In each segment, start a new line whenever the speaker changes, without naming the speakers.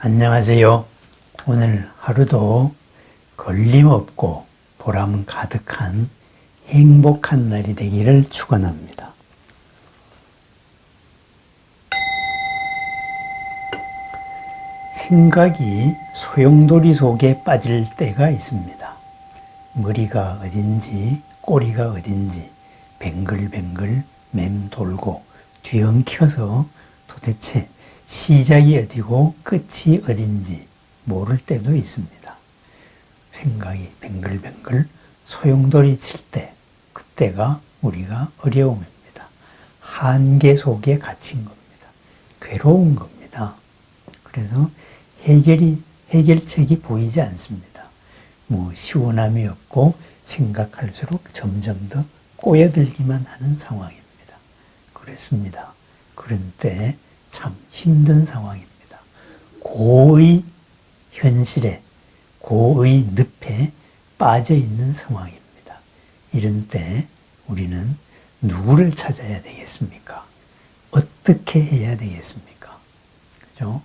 안녕하세요. 오늘 하루도 걸림없고 보람 가득한 행복한 날이 되기를 축원합니다. 생각이 소용돌이 속에 빠질 때가 있습니다. 머리가 어딘지 꼬리가 어딘지 뱅글뱅글 맴돌고 뒤엉켜서 도대체 시작이 어디고 끝이 어딘지 모를 때도 있습니다. 생각이 뱅글뱅글 소용돌이 칠 때, 그때가 우리가 어려움입니다. 한계 속에 갇힌 겁니다. 괴로운 겁니다. 그래서 해결책이 보이지 않습니다. 시원함이 없고 생각할수록 점점 더 꼬여들기만 하는 상황입니다. 그렇습니다. 그런 때 참 힘든 상황입니다. 고의 현실에, 고의 늪에 빠져 있는 상황입니다. 이런 때 우리는 누구를 찾아야 되겠습니까? 어떻게 해야 되겠습니까? 그죠?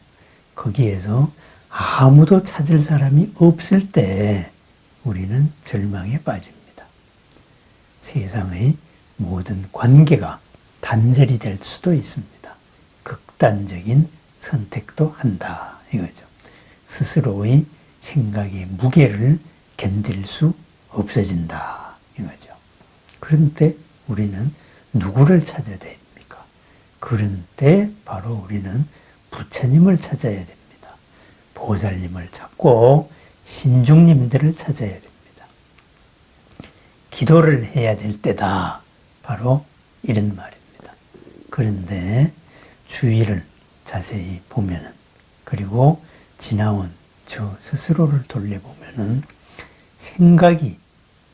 거기에서 아무도 찾을 사람이 없을 때 우리는 절망에 빠집니다. 세상의 모든 관계가 단절이 될 수도 있습니다. 극단적인 선택도 한다 이거죠. 스스로의 생각의 무게를 견딜 수 없어진다 이거죠. 그런 때 우리는 누구를 찾아야 됩니까? 그런 때 바로 우리는 부처님을 찾아야 됩니다. 보살님을 찾고 신중님들을 찾아야 됩니다. 기도를 해야 될 때다. 바로 이런 말입니다. 그런데 주위를 자세히 보면은, 그리고 지나온 저 스스로를 돌려보면은 생각이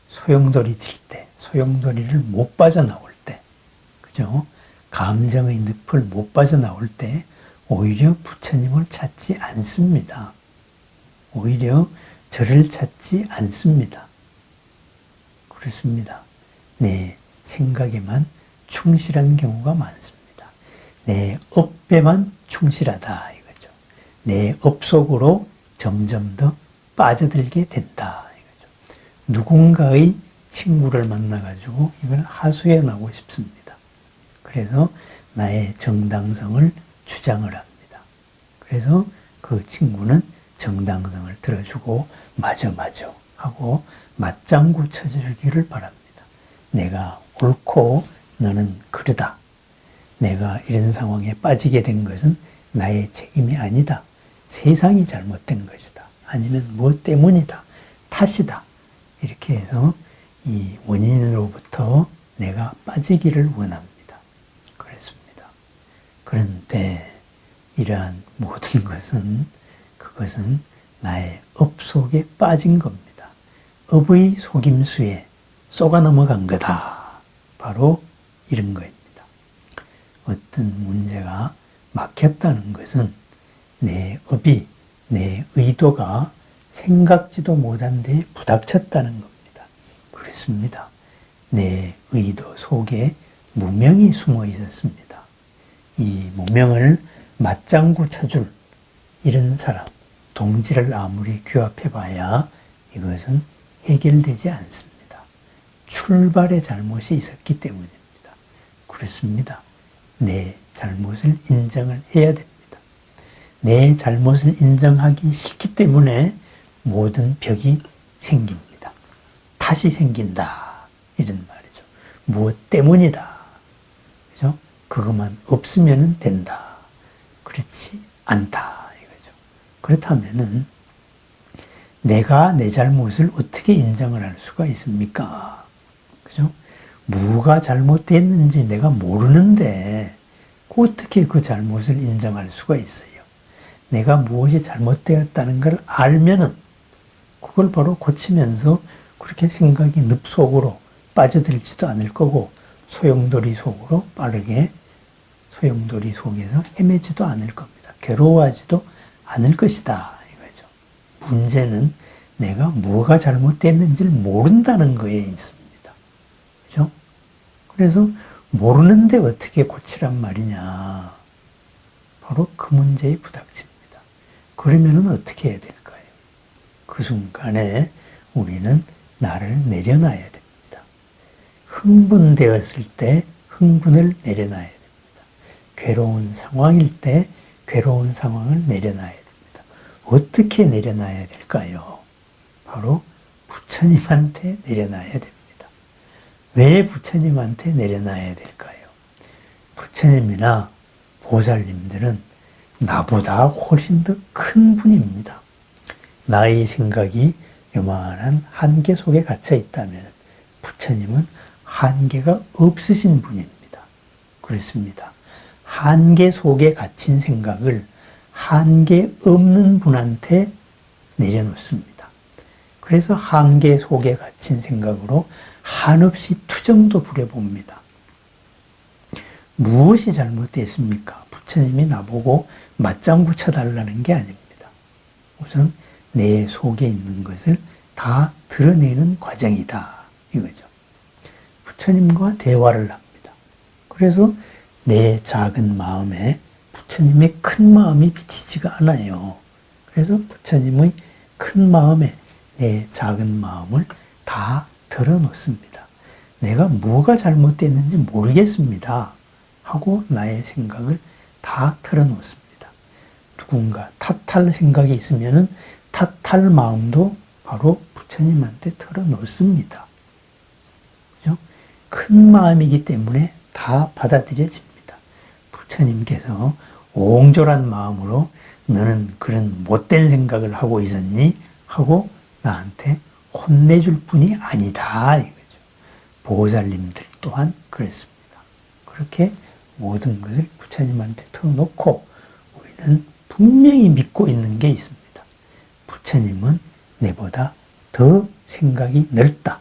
소용돌이 칠 때, 소용돌이를 못 빠져나올 때, 그죠? 감정의 늪을 못 빠져나올 때 오히려 부처님을 찾지 않습니다. 오히려 저를 찾지 않습니다. 그렇습니다. 내 생각에만 충실한 경우가 많습니다. 내 업에만 충실하다 이거죠. 내 업 속으로 점점 더 빠져들게 된다 이거죠. 누군가의 친구를 만나가지고 이걸 하소해 나고 싶습니다. 그래서 나의 정당성을 주장을 합니다. 그래서 그 친구는 정당성을 들어주고 맞아 하고 맞장구 쳐주기를 바랍니다. 내가 옳고 너는 그르다. 내가 이런 상황에 빠지게 된 것은 나의 책임이 아니다. 세상이 잘못된 것이다. 아니면 무엇 때문이다. 탓이다. 이렇게 해서 이 원인으로부터 내가 빠지기를 원합니다. 그렇습니다. 그런데 이러한 모든 것은, 그것은 나의 업 속에 빠진 겁니다. 업의 속임수에 쏘가 넘어간 거다. 바로 이런 거입니다. 어떤 문제가 막혔다는 것은 내 업이, 내 의도가 생각지도 못한 데에 부닥쳤다는 겁니다. 그렇습니다. 내 의도 속에 무명이 숨어 있었습니다. 이 무명을 맞장구 쳐줄 이런 사람, 동지를 아무리 규합해봐야 이것은 해결되지 않습니다. 출발의 잘못이 있었기 때문입니다. 그렇습니다. 내 잘못을 인정을 해야 됩니다. 내 잘못을 인정하기 싫기 때문에 모든 벽이 생깁니다. 탓이 생긴다. 이런 말이죠. 무엇 때문이다. 그죠? 그것만 없으면 된다. 그렇지 않다. 이거죠. 그렇다면은 내가 내 잘못을 어떻게 인정을 할 수가 있습니까? 그죠? 뭐가 잘못됐는지 내가 모르는데 어떻게 그 잘못을 인정할 수가 있어요? 내가 무엇이 잘못되었다는 걸 알면은 그걸 바로 고치면서 그렇게 생각이 늪 속으로 빠져들지도 않을 거고 소용돌이 속으로 빠르게 소용돌이 속에서 헤매지도 않을 겁니다. 괴로워하지도 않을 것이다 이거죠. 문제는 내가 뭐가 잘못됐는지를 모른다는 거에 있습니다. 그죠? 그래서 모르는데 어떻게 고치란 말이냐. 바로 그 문제에 부닥칩니다. 그러면은 어떻게 해야 될까요? 그 순간에 우리는 나를 내려놔야 됩니다. 흥분되었을 때 흥분을 내려놔야 됩니다. 괴로운 상황일 때 괴로운 상황을 내려놔야 됩니다. 어떻게 내려놔야 될까요? 바로 부처님한테 내려놔야 됩니다. 왜 부처님한테 내려놔야 될까요? 부처님이나 보살님들은 나보다 훨씬 더 큰 분입니다. 나의 생각이 요만한 한계 속에 갇혀 있다면 부처님은 한계가 없으신 분입니다. 그렇습니다. 한계 속에 갇힌 생각을 한계 없는 분한테 내려놓습니다. 그래서 한계 속에 갇힌 생각으로 한없이 투정도 부려봅니다. 무엇이 잘못됐습니까? 부처님이 나보고 맞장구 쳐달라는 게 아닙니다. 우선 내 속에 있는 것을 다 드러내는 과정이다. 이거죠. 부처님과 대화를 합니다. 그래서 내 작은 마음에 부처님의 큰 마음이 비치지가 않아요. 그래서 부처님의 큰 마음에 내 작은 마음을 다 털어놓습니다. 내가 뭐가 잘못됐는지 모르겠습니다. 하고 나의 생각을 다 털어놓습니다. 누군가 탓할 생각이 있으면 탓할 마음도 바로 부처님한테 털어놓습니다. 그죠? 큰 마음이기 때문에 다 받아들여집니다. 부처님께서 옹졸한 마음으로 너는 그런 못된 생각을 하고 있었니? 하고 나한테 혼내줄 뿐이 아니다. 이거죠. 보살님들 또한 그랬습니다. 그렇게 모든 것을 부처님한테 털어놓고 우리는 분명히 믿고 있는 게 있습니다. 부처님은 내보다 더 생각이 넓다.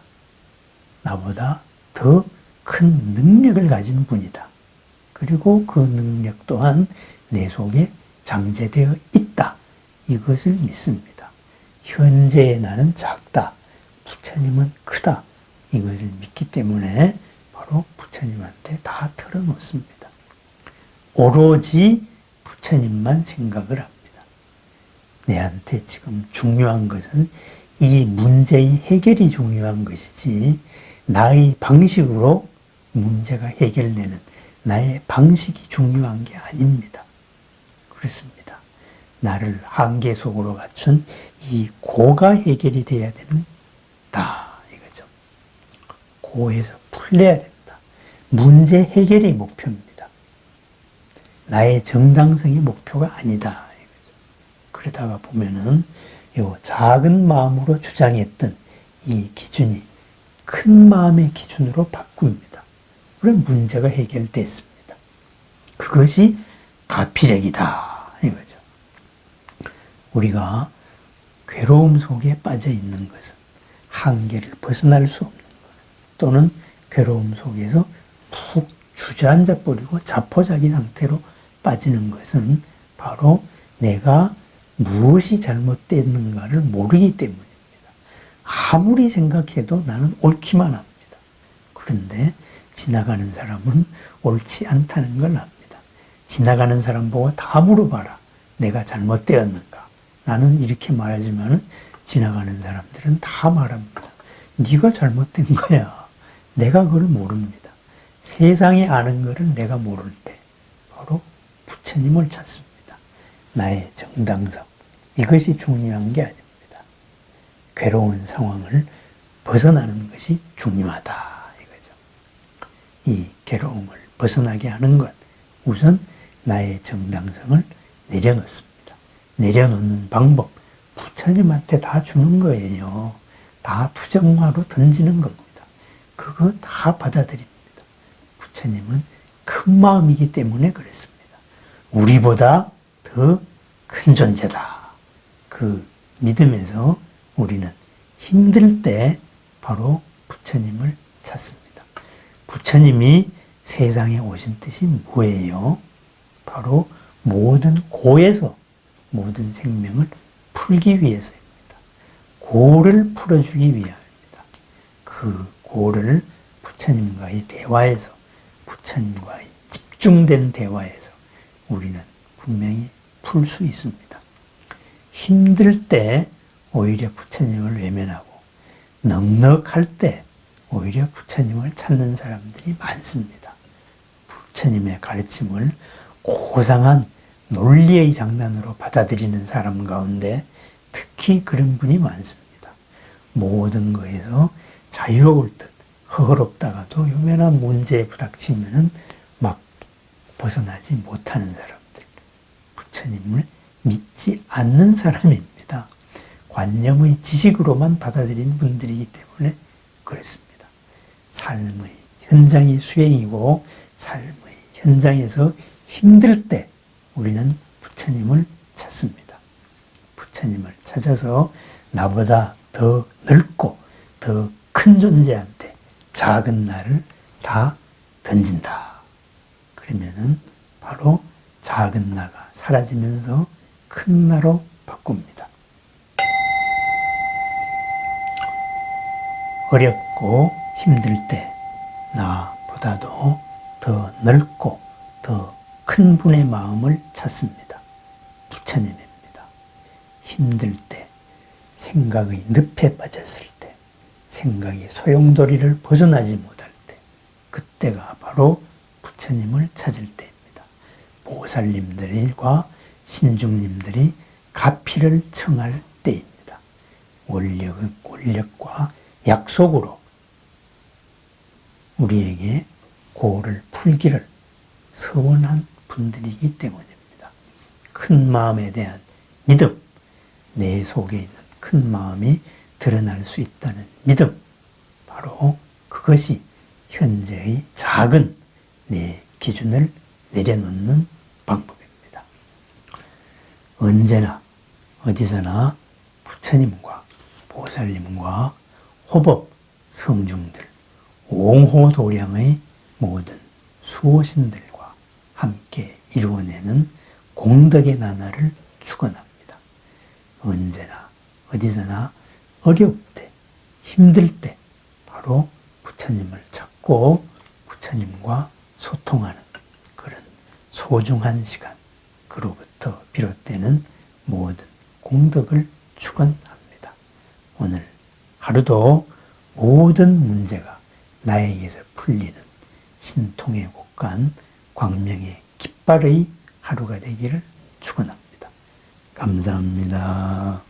나보다 더 큰 능력을 가진 분이다. 그리고 그 능력 또한 내 속에 잠재되어 있다. 이것을 믿습니다. 현재의 나는 작다. 부처님은 크다. 이것을 믿기 때문에 바로 부처님한테 다 털어놓습니다. 오로지 부처님만 생각을 합니다. 내한테 지금 중요한 것은 이 문제의 해결이 중요한 것이지 나의 방식으로 문제가 해결되는 나의 방식이 중요한 게 아닙니다. 그렇습니다. 나를 한계 속으로 갖춘 이 고가 해결이 돼야 된다. 이거죠. 고에서 풀려야 된다. 문제 해결이 목표입니다. 나의 정당성이 목표가 아니다. 이거죠. 그러다가 보면은 요 작은 마음으로 주장했던 이 기준이 큰 마음의 기준으로 바꿉니다. 그럼 문제가 해결됐습니다. 그것이 가피력이다. 이거죠. 우리가 괴로움 속에 빠져 있는 것은 한계를 벗어날 수 없는 것, 또는 괴로움 속에서 푹 주저앉아 버리고 자포자기 상태로 빠지는 것은 바로 내가 무엇이 잘못됐는가를 모르기 때문입니다. 아무리 생각해도 나는 옳기만 합니다. 그런데 지나가는 사람은 옳지 않다는 걸 압니다. 지나가는 사람 보고 다 물어봐라. 내가 잘못되었는가? 나는 이렇게 말하지만 지나가는 사람들은 다 말합니다. 네가 잘못된 거야. 내가 그걸 모릅니다. 세상에 아는 것을 내가 모를 때 바로 부처님을 찾습니다. 나의 정당성. 이것이 중요한 게 아닙니다. 괴로운 상황을 벗어나는 것이 중요하다. 이 괴로움을 벗어나게 하는 것, 우선 나의 정당성을 내려놓습니다. 내려놓는 방법, 부처님한테 다 주는 거예요. 다 투정화로 던지는 겁니다. 그거 다 받아들입니다. 부처님은 큰 마음이기 때문에 그랬습니다. 우리보다 더 큰 존재다. 그 믿음에서 우리는 힘들 때 바로 부처님을 찾습니다. 부처님이 세상에 오신 뜻이 뭐예요? 바로 모든 고에서 모든 생명을 풀기 위해서입니다. 고를 풀어주기 위함입니다. 그 고를 부처님과의 대화에서, 부처님과의 집중된 대화에서 우리는 분명히 풀 수 있습니다. 힘들 때 오히려 부처님을 외면하고 넉넉할 때 오히려 부처님을 찾는 사람들이 많습니다. 부처님의 가르침을 고상한 논리의 장난으로 받아들이는 사람 가운데 특히 그런 분이 많습니다. 모든 거에서 자유로울 듯 허허롭다가도 요면한 문제에 부닥치면은 막 벗어나지 못하는 사람들. 부처님을 믿지 않는 사람입니다. 관념의 지식으로만 받아들인 분들이기 때문에 그렇습니다. 삶의 현장이 수행이고 삶의 현장에서 힘들 때 우리는 부처님을 찾습니다. 부처님을 찾아서 나보다 더 넓고 더 큰 존재한테 작은 나를 다 던진다. 그러면은 바로 작은 나가 사라지면서 큰 나로 바꿉니다. 어렵고 힘들 때 나보다도 더 넓고 더 큰 분의 마음을 찾습니다. 부처님입니다. 힘들 때, 생각의 늪에 빠졌을 때, 생각이 소용돌이를 벗어나지 못할 때, 그때가 바로 부처님을 찾을 때입니다. 보살님들과 신중님들이 가피를 청할 때입니다. 원력과 약속으로 우리에게 고를 풀기를 서원한 분들이기 때문입니다. 큰 마음에 대한 믿음, 내 속에 있는 큰 마음이 드러날 수 있다는 믿음, 바로 그것이 현재의 작은 내 기준을 내려놓는 방법입니다. 언제나 어디서나 부처님과 보살님과 호법, 성중들, 옹호도량의 모든 수호신들과 함께 이루어내는 공덕의 나날을 축원합니다. 언제나 어디서나 어려울 때, 힘들 때 바로 부처님을 찾고 부처님과 소통하는 그런 소중한 시간, 그로부터 비롯되는 모든 공덕을 축원합니다. 오늘 하루도 모든 문제가 나에게서 풀리는 신통의 곳간 광명의 깃발의 하루가 되기를 축원합니다. 감사합니다.